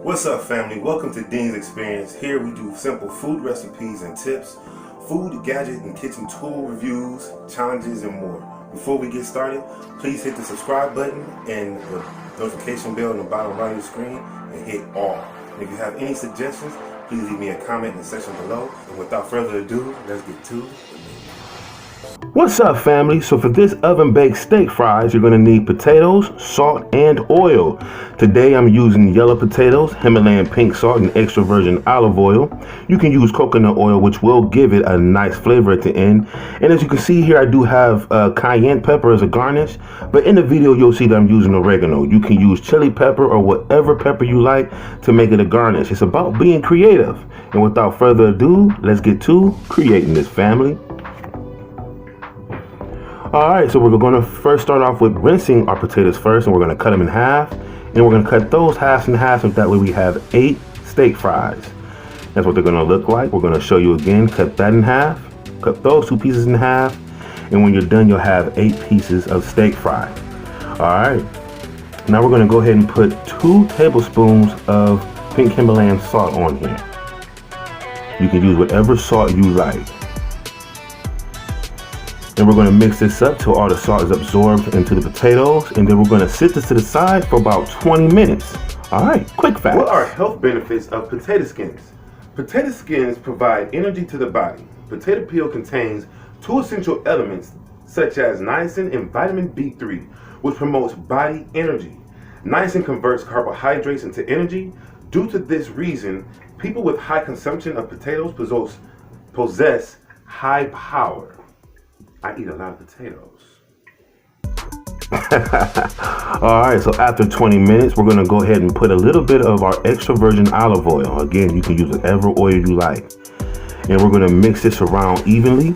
What's up, family? Welcome to DDINS Xperience. Here we do simple food recipes and tips, food, gadget, and kitchen tool reviews, challenges, and more. Before we get started, please hit the subscribe button and the notification bell on the bottom right of the screen and hit all. And if you have any suggestions, please leave me a comment in the section below. And without further ado, let's get to it. What's up, family? So for this oven baked steak fries, you're going to need potatoes, salt, and oil. Today I'm using yellow potatoes, Himalayan pink salt, and extra virgin olive oil. You can use coconut oil, which will give it a nice flavor at the end. And as you can see here, I do have cayenne pepper as a garnish, but in the video you'll see that I'm using oregano. You can use chili pepper or whatever pepper you like to make it a garnish. It's about being creative. And without further ado, let's get to creating this, family. Alright, so we're going to first start off with rinsing our potatoes first, and we're going to cut them in half, and we're going to cut those halves in half, so that way we have 8 steak fries. That's what they're going to look like. We're going to show you again. Cut that in half, cut those 2 pieces in half, and when you're done you'll have 8 pieces of steak fry. Alright, now we're going to go ahead and put 2 tablespoons of pink Himalayan salt on here. You can use whatever salt you like. And we're going to mix this up till all the salt is absorbed into the potatoes, and then we're going to sit this to the side for about 20 minutes. Alright, quick facts. What are health benefits of potato skins? Potato skins provide energy to the body. Potato peel contains 2 essential elements such as niacin and vitamin B3, which promotes body energy. Niacin converts carbohydrates into energy. Due to this reason, people with high consumption of potatoes possess high power. I eat a lot of potatoes. Alright, so after 20 minutes, we're going to go ahead and put a little bit of our extra virgin olive oil. Again, you can use whatever oil you like. And we're going to mix this around evenly.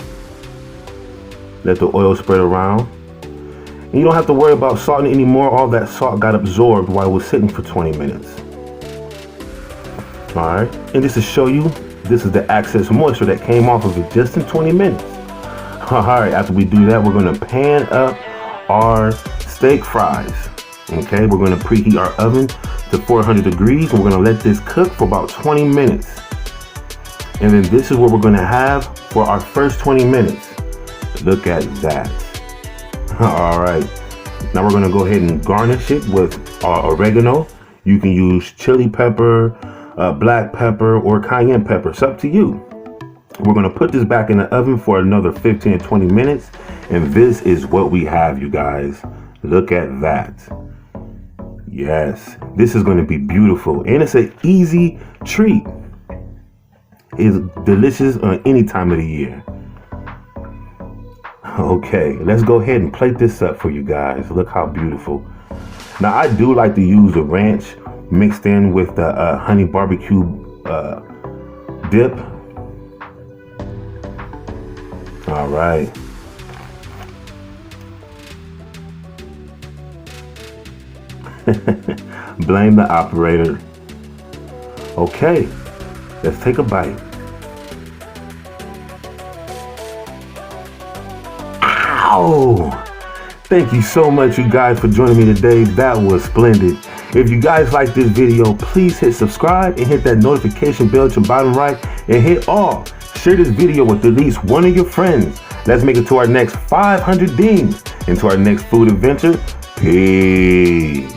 Let the oil spread around. And you don't have to worry about salting anymore. All that salt got absorbed while it was sitting for 20 minutes. Alright, and just to show you, this is the excess moisture that came off of it just in 20 minutes. Alright, after we do that, we're going to pan up our steak fries. Okay, we're going to preheat our oven to 400 degrees, and we're going to let this cook for about 20 minutes. And then this is what we're going to have for our first 20 minutes. Look at that. Alright, now we're going to go ahead and garnish it with oregano. You can use chili pepper, black pepper, or cayenne pepper. It's up to you. We're going to put this back in the oven for another 15 to 20 minutes, and this is what we have, you guys. Look at that. Yes, this is going to be beautiful, and it's an easy treat. It's delicious on any time of the year. Okay, let's go ahead and plate this up for you guys. Look how beautiful. Now, I do like to use the ranch mixed in with the honey barbecue dip. All right. Blame the operator. Okay, let's take a bite. Ow! Thank you so much, you guys, for joining me today. That was splendid. If you guys like this video, please hit subscribe and hit that notification bell to the bottom right and hit all. Share this video with at least one of your friends. Let's make it to our next 500 DDINS and to our next food adventure. Peace.